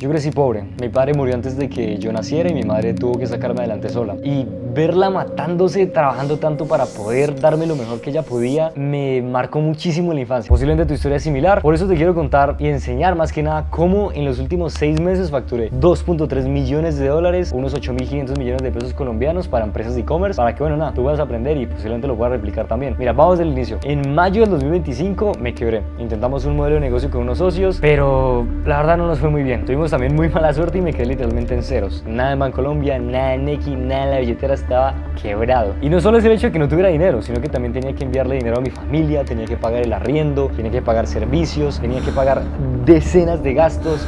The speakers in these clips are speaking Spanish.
Yo crecí pobre, mi padre murió antes de que yo naciera y mi madre tuvo que sacarme adelante sola. Y verla matándose, trabajando tanto para poder darme lo mejor que ella podía, me marcó muchísimo en la infancia. Posiblemente tu historia es similar, por eso te quiero contar y enseñar más que nada cómo en los últimos 6 meses facturé 2.3 millones de dólares, unos 8.500 millones de pesos colombianos para empresas de e-commerce, para que, bueno, nada, tú vas a aprender y posiblemente lo puedas replicar también. Mira, vamos del inicio. En mayo del 2025 me quebré. Intentamos un modelo de negocio con unos socios, pero la verdad no nos fue muy bien. Tuvimos también muy mala suerte y me quedé literalmente en ceros. Nada en Bancolombia, nada en Nequi, nada en la billetera, estaba quebrado. Y no solo es el hecho de que no tuviera dinero, sino que también tenía que enviarle dinero a mi familia, tenía que pagar el arriendo, tenía que pagar servicios, tenía que pagar decenas de gastos.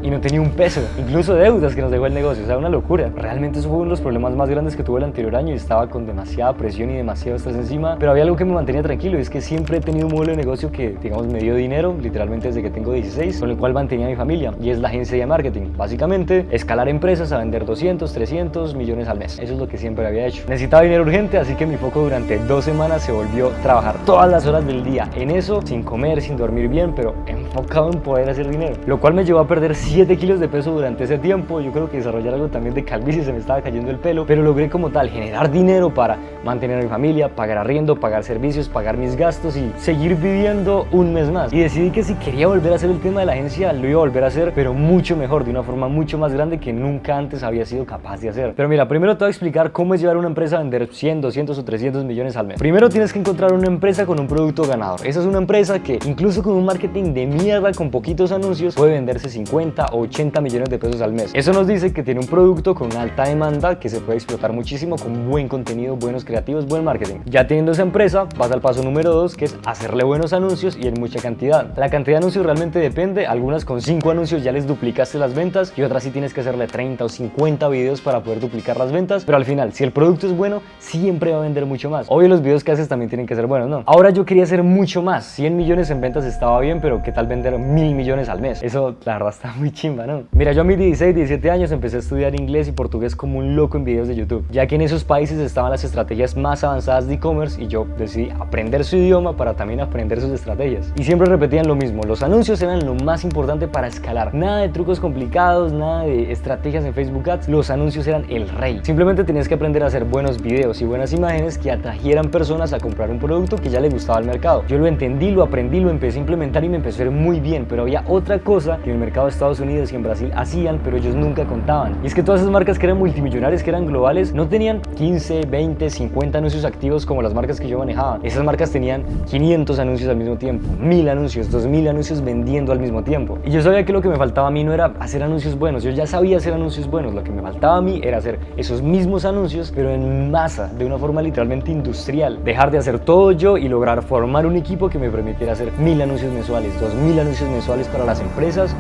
Y no tenía un peso, incluso deudas que nos dejó el negocio, o sea, una locura. Realmente eso fue uno de los problemas más grandes que tuve el anterior año y estaba con demasiada presión y demasiado estrés encima, pero había algo que me mantenía tranquilo y es que siempre he tenido un modelo de negocio que, digamos, me dio dinero, literalmente desde que tengo 16, con el cual mantenía a mi familia, y es la agencia de marketing. Básicamente, escalar empresas a vender 200, 300 millones al mes. Eso es lo que siempre había hecho. Necesitaba dinero urgente, así que mi foco durante 2 semanas se volvió trabajar todas las horas del día en eso, sin comer, sin dormir bien, pero enfocado en poder hacer dinero, lo cual me llevó a perder 7 kilos de peso durante ese tiempo. Yo creo que desarrollar algo también de calvicie, se me estaba cayendo el pelo, pero logré como tal generar dinero para mantener a mi familia, pagar arriendo, pagar servicios, pagar mis gastos y seguir viviendo un mes más. Y decidí que si quería volver a hacer el tema de la agencia, lo iba a volver a hacer, pero mucho mejor, de una forma mucho más grande que nunca antes había sido capaz de hacer. Pero mira, primero te voy a explicar cómo es llevar una empresa a vender 100, 200 o 300 millones al mes. Primero tienes que encontrar una empresa con un producto ganador. Esa es una empresa que incluso con un marketing de mierda, con poquitos anuncios, puede venderse 50 o 80 millones de pesos al mes. Eso nos dice que tiene un producto con una alta demanda que se puede explotar muchísimo con buen contenido, buenos creativos, buen marketing. Ya teniendo esa empresa, vas al paso número 2, que es hacerle buenos anuncios y en mucha cantidad. La cantidad de anuncios realmente depende. Algunas con 5 anuncios ya les duplicaste las ventas y otras sí tienes que hacerle 30 o 50 videos para poder duplicar las ventas, pero al final, si el producto es bueno, siempre va a vender mucho más. Obvio, los videos que haces también tienen que ser buenos, ¿no? Ahora yo quería hacer mucho más. 100 millones en ventas estaba bien, pero ¿qué tal vender 1.000 millones al mes? Eso, la verdad, está muy chimba, ¿no? Mira, yo a mis 16, 17 años empecé a estudiar inglés y portugués como un loco en videos de YouTube, ya que en esos países estaban las estrategias más avanzadas de e-commerce y yo decidí aprender su idioma para también aprender sus estrategias. Y siempre repetían lo mismo, los anuncios eran lo más importante para escalar. Nada de trucos complicados, nada de estrategias en Facebook Ads, los anuncios eran el rey. Simplemente tenías que aprender a hacer buenos videos y buenas imágenes que atrajeran personas a comprar un producto que ya les gustaba al mercado. Yo lo entendí, lo aprendí, lo empecé a implementar y me empezó a ir muy bien, pero había otra cosa que en el mercado de Estados Unidos y en Brasil hacían, pero ellos nunca contaban. Y es que todas esas marcas que eran multimillonarias, que eran globales, no tenían 15, 20, 50 anuncios activos como las marcas que yo manejaba. Esas marcas tenían 500 anuncios al mismo tiempo, 1000 anuncios, 2000 anuncios vendiendo al mismo tiempo. Y yo sabía que lo que me faltaba a mí no era hacer anuncios buenos, yo ya sabía hacer anuncios buenos, lo que me faltaba a mí era hacer esos mismos anuncios, pero en masa, de una forma literalmente industrial. Dejar de hacer todo yo y lograr formar un equipo que me permitiera hacer 1000 anuncios mensuales, 2000 anuncios mensuales para las empresas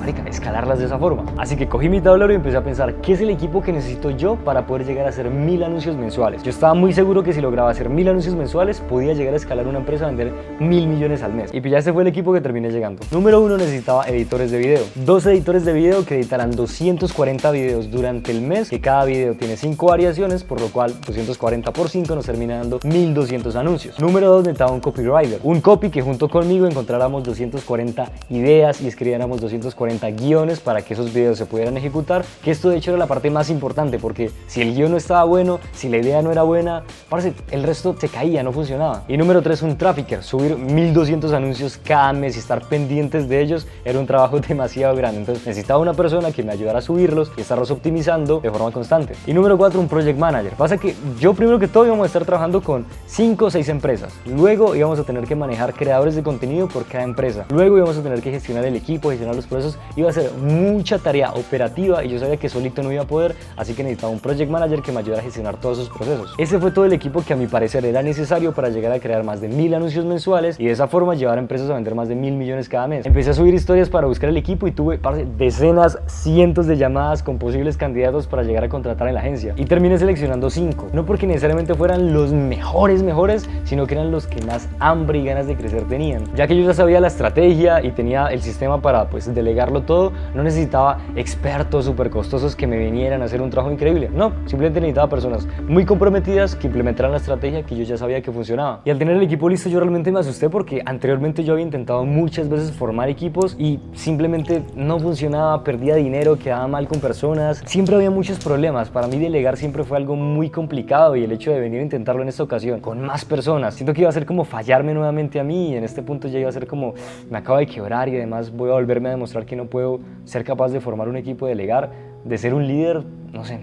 y escalarlas de esa forma. Así que cogí mi tablero y empecé a pensar qué es el equipo que necesito yo para poder llegar a hacer 1000 anuncios mensuales. Yo estaba muy seguro que si lograba hacer 1000 anuncios mensuales podía llegar a escalar una empresa a vender 1000 millones al mes. Y pues ya este fue el equipo que terminé llegando. Número 1, necesitaba editores de video. 2 editores de video que editaran 240 videos durante el mes, que cada video tiene 5 variaciones, por lo cual 240 por 5 nos termina dando 1200 anuncios. Número 2, necesitaba un copywriter. Un copy que junto conmigo encontráramos 240 ideas y escribiéramos 240 guiones para que esos videos se pudieran ejecutar, que esto de hecho era la parte más importante, porque si el guión no estaba bueno, si la idea no era buena, parce, el resto se caía, no funcionaba. Y número 3, un trafficker. Subir 1200 anuncios cada mes y estar pendientes de ellos era un trabajo demasiado grande, entonces necesitaba una persona que me ayudara a subirlos y estarlos optimizando de forma constante. Y número 4, un project manager. Pasa que yo primero que todo íbamos a estar trabajando con 5 o 6 empresas, luego íbamos a tener que manejar creadores de contenido por cada empresa, luego íbamos a tener que gestionar el equipo, gestionar los procesos. Iba a ser mucha tarea operativa y yo sabía que solito no iba a poder, así que necesitaba un project manager que me ayudara a gestionar todos esos procesos. Ese fue todo el equipo que a mi parecer era necesario para llegar a crear más de 1000 anuncios mensuales y de esa forma llevar a empresas a vender más de 1000 millones cada mes. Empecé a subir historias para buscar el equipo y tuve decenas, cientos de llamadas con posibles candidatos para llegar a contratar en la agencia y terminé seleccionando 5, no porque necesariamente fueran los mejores, sino que eran los que más hambre y ganas de crecer tenían, ya que yo ya sabía la estrategia y tenía el sistema para delegar manejarlo todo, no necesitaba expertos súper costosos que me vinieran a hacer un trabajo increíble. No, simplemente necesitaba personas muy comprometidas que implementaran la estrategia que yo ya sabía que funcionaba. Y al tener el equipo listo, yo realmente me asusté porque anteriormente yo había intentado muchas veces formar equipos y simplemente no funcionaba, perdía dinero, quedaba mal con personas, siempre había muchos problemas. Para mí delegar siempre fue algo muy complicado, y el hecho de venir a intentarlo en esta ocasión con más personas, siento que iba a ser como fallarme nuevamente a mí, y en este punto ya iba a ser como me acabo de quebrar y además voy a volverme a demostrar que no puedo ser capaz de formar un equipo, de delegar, de ser un líder. No sé,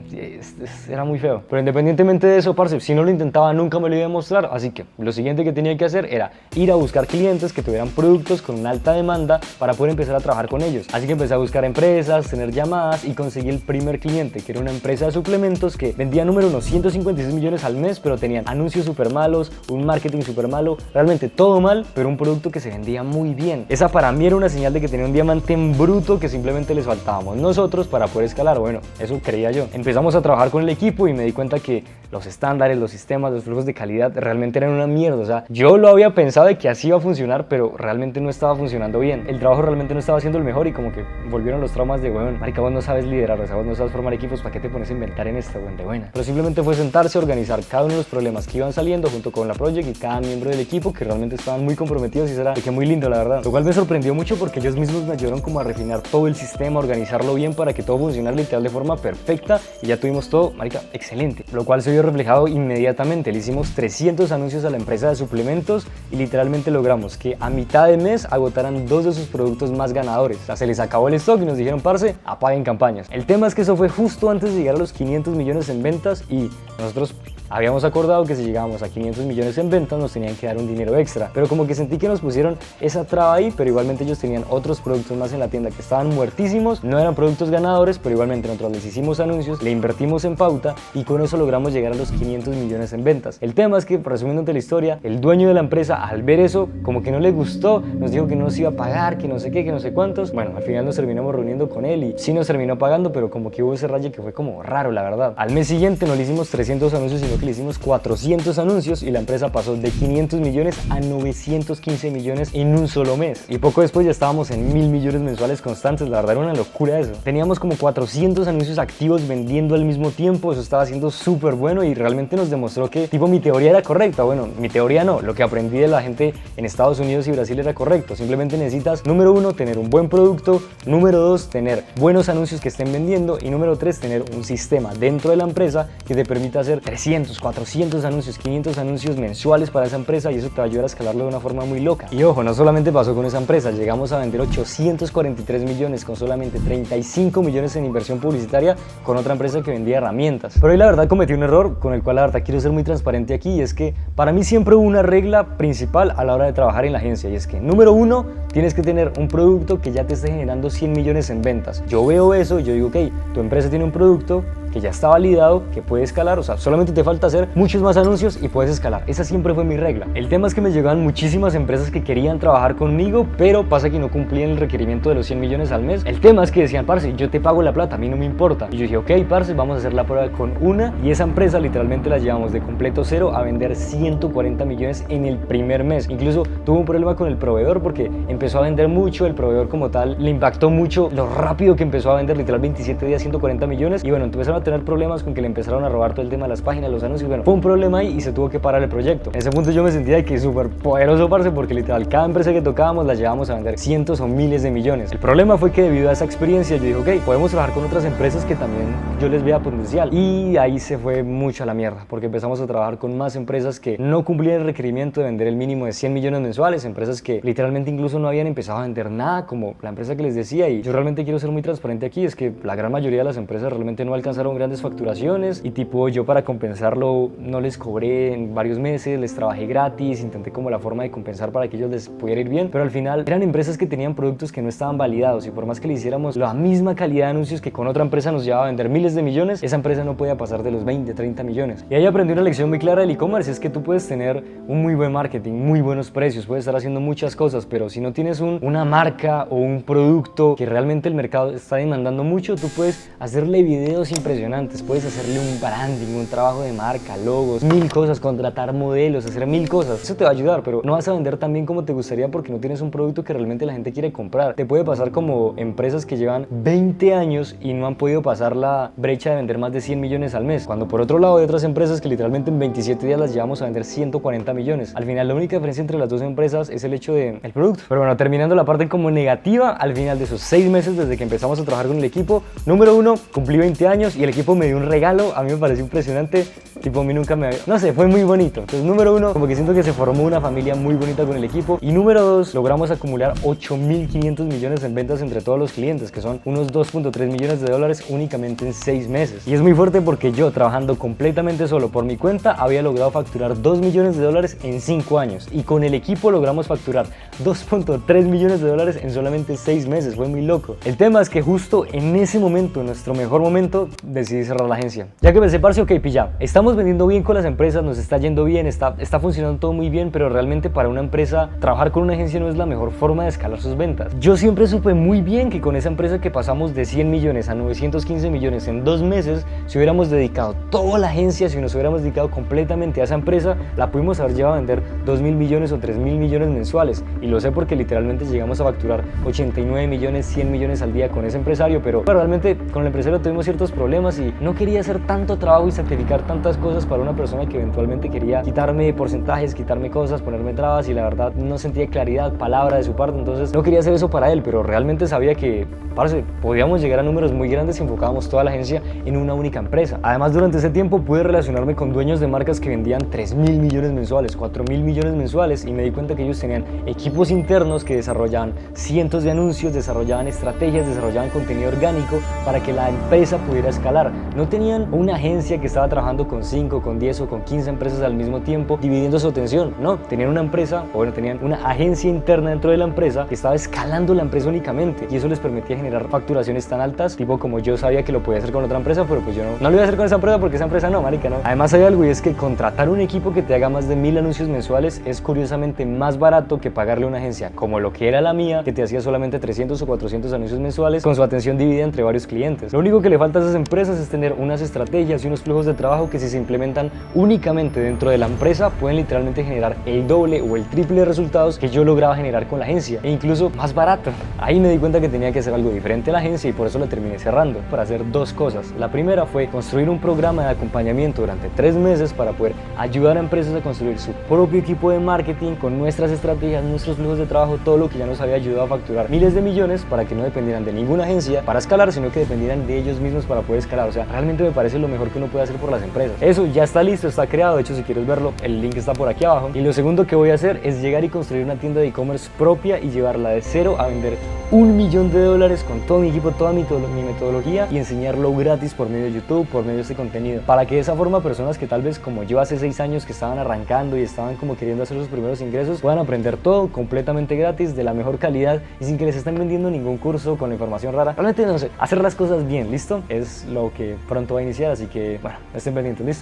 era muy feo. Pero independientemente de eso, parce, si no lo intentaba nunca me lo iba a demostrar. Así que lo siguiente que tenía que hacer era ir a buscar clientes que tuvieran productos con una alta demanda para poder empezar a trabajar con ellos. Así que empecé a buscar empresas, tener llamadas, y conseguí el primer cliente, que era una empresa de suplementos que vendía número unos 156 millones al mes, pero tenían anuncios súper malos, un marketing súper malo, realmente todo mal, pero un producto que se vendía muy bien. Esa para mí era una señal de que tenía un diamante en bruto, que simplemente les faltábamos nosotros para poder escalar. Bueno, eso creía yo. Empezamos a trabajar con el equipo y me di cuenta que los estándares, los sistemas, los flujos de calidad realmente eran una mierda. O sea, yo lo había pensado de que así iba a funcionar, pero realmente no estaba funcionando bien. El trabajo realmente no estaba siendo el mejor, y como que volvieron los traumas de, weón, marica, vos no sabes liderar, o sea, vos no sabes formar equipos, ¿para qué te pones a inventar en esta, weón, de buena? Pero simplemente fue sentarse, organizar cada uno de los problemas que iban saliendo junto con la project y cada miembro del equipo, que realmente estaban muy comprometidos, y eso era que muy lindo, la verdad. Lo cual me sorprendió mucho porque ellos mismos me ayudaron como a refinar todo el sistema, organizarlo bien para que todo funcionara literal de forma perfecta, y ya tuvimos todo, marica, excelente. Lo cual se vio reflejado inmediatamente. Le hicimos 300 anuncios a la empresa de suplementos y literalmente logramos que a mitad de mes agotaran 2 de sus productos más ganadores. O sea, se les acabó el stock y nos dijeron, parce, apaguen campañas. El tema es que eso fue justo antes de llegar a los 500 millones en ventas, y nosotros habíamos acordado que si llegábamos a 500 millones en ventas nos tenían que dar un dinero extra, pero como que sentí que nos pusieron esa traba ahí, pero igualmente ellos tenían otros productos más en la tienda que estaban muertísimos, no eran productos ganadores, pero igualmente nosotros les hicimos anuncios, le invertimos en pauta y con eso logramos llegar a los 500 millones en ventas. El tema es que, resumiéndote la historia, el dueño de la empresa, al ver eso, como que no le gustó, nos dijo que no nos iba a pagar, que no sé qué, que no sé cuántos. Bueno, al final nos terminamos reuniendo con él y sí nos terminó pagando, pero como que hubo ese raye que fue como raro, la verdad. Al mes siguiente no le hicimos 300 anuncios, sino que le hicimos 400 anuncios, y la empresa pasó de 500 millones a 915 millones en un solo mes. Y poco después ya estábamos en 1000 millones mensuales constantes. La verdad era una locura eso. Teníamos como 400 anuncios activos vendiendo al mismo tiempo. Eso estaba siendo súper bueno y realmente nos demostró que tipo mi teoría era correcta. Bueno, mi teoría no, lo que aprendí de la gente en Estados Unidos y Brasil era correcto. Simplemente necesitas, número 1, tener un buen producto, número 2, tener buenos anuncios que estén vendiendo, y número 3, tener un sistema dentro de la empresa que te permita hacer 300, 400 anuncios, 500 anuncios mensuales para esa empresa, y eso te va a ayudar a escalarlo de una forma muy loca. Y ojo, no solamente pasó con esa empresa, llegamos a vender 843 millones con solamente 35 millones en inversión publicitaria con otra empresa que vendía herramientas. Pero ahí la verdad cometí un error con el cual la verdad quiero ser muy transparente aquí, y es que para mí siempre hubo una regla principal a la hora de trabajar en la agencia, y es que número 1, tienes que tener un producto que ya te esté generando 100 millones en ventas. Yo veo eso y yo digo, ok, tu empresa tiene un producto que ya está validado, que puede escalar, o sea, solamente te falta hacer muchos más anuncios y puedes escalar. Esa siempre fue mi regla. El tema es que me llegaban muchísimas empresas que querían trabajar conmigo, pero pasa que no cumplían el requerimiento de los 100 millones al mes. El tema es que decían, parce, yo te pago la plata, a mí no me importa. Y yo dije, ok, parce, vamos a hacer la prueba con una, y esa empresa literalmente la llevamos de completo cero a vender 140 millones en el primer mes. Incluso tuvo un problema con el proveedor porque empezó a vender mucho, el proveedor como tal le impactó mucho lo rápido que empezó a vender, literal 27 días 140 millones, y bueno, empezaron a tener problemas con que le empezaron a robar todo el tema de las páginas, los anuncios. Bueno, fue un problema ahí y se tuvo que parar el proyecto. En ese punto yo me sentía de que súper poderoso, parce, porque literal cada empresa que tocábamos la llevábamos a vender cientos o miles de millones. El problema fue que debido a esa experiencia yo dije, ok, podemos trabajar con otras empresas que también yo les vea potencial, y ahí se fue mucho a la mierda porque empezamos a trabajar con más empresas que no cumplían el requerimiento de vender el mínimo de 100 millones mensuales, empresas que literalmente incluso no habían empezado a vender nada, como la empresa que les decía. Y yo realmente quiero ser muy transparente aquí, es que la gran mayoría de las empresas realmente no alcanzaron grandes facturaciones, y tipo yo para compensarlo no les cobré en varios meses, les trabajé gratis, intenté como la forma de compensar para que ellos les pudiera ir bien, pero al final eran empresas que tenían productos que no estaban validados, y por más que le hiciéramos la misma calidad de anuncios que con otra empresa nos llevaba a vender miles de millones, esa empresa no podía pasar de los 20, 30 millones. Y ahí aprendí una lección muy clara del e-commerce, es que tú puedes tener un muy buen marketing, muy buenos precios, puedes estar haciendo muchas cosas, pero si no tienes una marca o un producto que realmente el mercado está demandando mucho, tú puedes hacerle videos impresionantes impresionantes. Puedes hacerle un branding, un trabajo de marca, logos, mil cosas, contratar modelos, hacer mil cosas. Eso te va a ayudar, pero no vas a vender tan bien como te gustaría porque no tienes un producto que realmente la gente quiere comprar. Te puede pasar como empresas que llevan 20 años y no han podido pasar la brecha de vender más de 100 millones al mes, cuando por otro lado hay otras empresas que literalmente en 27 días las llevamos a vender 140 millones. Al final la única diferencia entre las dos empresas es el hecho del producto. Pero bueno, terminando la parte como negativa, al final de esos 6 meses desde que empezamos a trabajar con el equipo, número uno, cumplí 20 años y el equipo me dio un regalo. A mí me pareció impresionante, tipo a mí nunca me había... no sé, fue muy bonito. Entonces número uno, como que siento que se formó una familia muy bonita con el equipo. Y número dos, logramos acumular 8.500 millones en ventas entre todos los clientes, que son unos 2.3 millones de dólares únicamente en 6 meses. Y es muy fuerte porque yo, trabajando completamente solo por mi cuenta, había logrado facturar 2 millones de dólares en 5 años. Y con el equipo logramos facturar 2.3 millones de dólares en solamente 6 meses. Fue muy loco. El tema es que justo en ese momento, en nuestro mejor momento, decidí cerrar la agencia. Ya que pensé, parce, ok, pilla, estamos vendiendo bien con las empresas, nos está yendo bien, está funcionando todo muy bien, pero realmente para una empresa, trabajar con una agencia no es la mejor forma de escalar sus ventas. Yo siempre supe muy bien que con esa empresa que pasamos de 100 millones a 915 millones en 2 meses, si hubiéramos dedicado toda la agencia, si nos hubiéramos dedicado completamente a esa empresa, la pudimos haber llevado a vender 2.000 millones o 3.000 millones mensuales. Y lo sé porque literalmente llegamos a facturar 89 millones, 100 millones al día con ese empresario, pero realmente con el empresario tuvimos ciertos problemas y no quería hacer tanto trabajo y sacrificar tantas cosas para una persona que eventualmente quería quitarme porcentajes, quitarme cosas, ponerme trabas, y la verdad no sentía claridad, palabra de su parte. Entonces no quería hacer eso para él, pero realmente sabía que, parce, podíamos llegar a números muy grandes si enfocábamos toda la agencia en una única empresa. Además, durante ese tiempo pude relacionarme con dueños de marcas que vendían 3.000 millones mensuales, 4.000 millones mensuales, y me di cuenta que ellos tenían equipos internos que desarrollaban cientos de anuncios, desarrollaban estrategias, desarrollaban contenido orgánico para que la empresa pudiera escalar. No tenían una agencia que estaba trabajando con 5, con 10 o con 15 empresas al mismo tiempo, dividiendo su atención. No, tenían una empresa, o bueno, tenían una agencia interna dentro de la empresa que estaba escalando la empresa únicamente, y eso les permitía generar facturaciones tan altas, tipo como yo sabía que lo podía hacer con otra empresa, pero pues yo no lo iba a hacer con esa empresa porque esa empresa no, marica, no. Además hay algo, y es que contratar un equipo que te haga más de 1.000 anuncios mensuales es curiosamente más barato que pagarle a una agencia como lo que era la mía, que te hacía solamente 300 o 400 anuncios mensuales con su atención dividida entre varios clientes. Lo único que le falta a esas empresas es tener unas estrategias y unos flujos de trabajo que, si se implementan únicamente dentro de la empresa, pueden literalmente generar el doble o el triple de resultados que yo lograba generar con la agencia, e incluso más barato. Ahí me di cuenta que tenía que hacer algo diferente a la agencia, y por eso la terminé cerrando, para hacer dos cosas. La primera fue construir un programa de acompañamiento durante 3 meses para poder ayudar a empresas a construir su propio equipo de marketing con nuestras estrategias, nuestros flujos de trabajo, todo lo que ya nos había ayudado a facturar miles de millones, para que no dependieran de ninguna agencia para escalar, sino que dependieran de ellos mismos para poder escalar. O sea, realmente me parece lo mejor que uno puede hacer por las empresas. Eso ya está listo, está creado. De hecho, si quieres verlo, el link está por aquí abajo. Y lo segundo que voy a hacer es llegar y construir una tienda de e-commerce propia y llevarla de cero a vender $1.000.000 con todo mi equipo, toda mi metodología, y enseñarlo gratis por medio de YouTube, por medio de este contenido, para que de esa forma personas que tal vez como yo hace 6 años que estaban arrancando y estaban como queriendo hacer sus primeros ingresos, puedan aprender todo completamente gratis, de la mejor calidad, y sin que les estén vendiendo ningún curso con la información rara. Realmente, no sé, hacer las cosas bien, ¿listo? Es lo que pronto va a iniciar, así que bueno, estén pendientes, ¿listo?